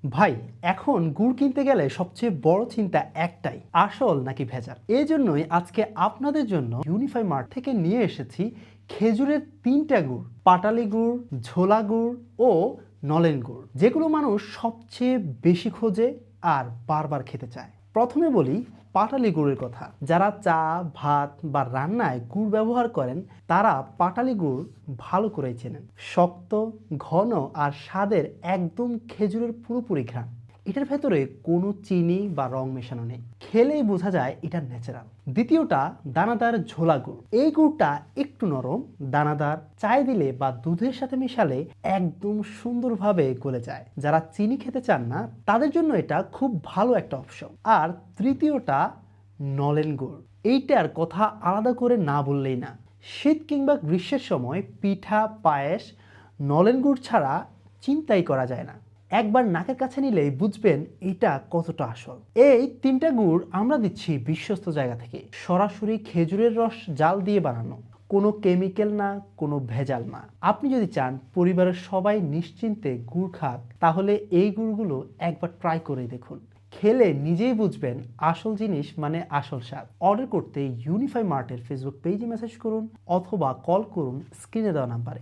ভাই, এখন গুড় কিনতে গেলে সবচেয়ে বড় চিন্তা একটাই, আসল নাকি ভেজাল। এই জন্যই আজকে আপনাদের জন্য ইউনিফাই মার্ট থেকে নিয়ে এসেছি খেজুরের 3টা গুড়, পাটালি গুড়, ঝোলা গুড় ও নলেন গুড়, যেগুলো মানুষ সবচেয়ে বেশি খোঁজে আর বারবার খেতে চায়। প্রথমে বলি পাটালি গুড়ের কথা। যারা চা, ভাত বা রান্নায় গুড় ব্যবহার করেন তারা পাটালি গুড় ভালো করেই চেনেন। শক্ত, ঘন আর স্বাদের একদম খেজুরের পুরোপুরি ঘ্রাণ। এটার ভেতরে কোনো চিনি বা রং মেশানো নেই, খেলেই বোঝা যায় এটা ন্যাচারাল। দ্বিতীয়টা দানাদার ঝোলা গুড়। এই গুড়টা একটু নরম, দানাদার, চায়ে দিলে বা দুধের সাথে মিশালে একদম সুন্দরভাবে গলে যায়। যারা চিনি খেতে চান না তাদের জন্য এটা খুব ভালো একটা অপশন। আর তৃতীয়টা নলেন গুড়। এইটার কথা আলাদা করে না বললেই না। শীত কিংবা গ্রীষ্মের সময় পিঠা, পায়েস নলেন গুড় ছাড়া চিন্তাই করা যায় না। একবার নাকের কাছে নিলেই বুঝবেন এটা কতটা আসল। এই 3টা গুড় আমরা দিচ্ছি বিশ্বস্ত জায়গা থেকে, সরাসরি খেজুরের রস জাল দিয়ে বানানো, কোনো কেমিক্যাল না, কোনো ভেজাল না। আপনি যদি চান পরিবারের সবাই নিশ্চিন্তে গুড় খাক, তাহলে এই গুড়গুলো একবার ট্রাই করে দেখুন। খেলে নিজেই বুঝবেন আসল জিনিস মানে আসল স্বাদ। অর্ডার করতে ইউনিফাই মার্টের ফেসবুক পেজে মেসেজ করুন অথবা কল করুন স্ক্রিনে দেওয়া নাম্বারে।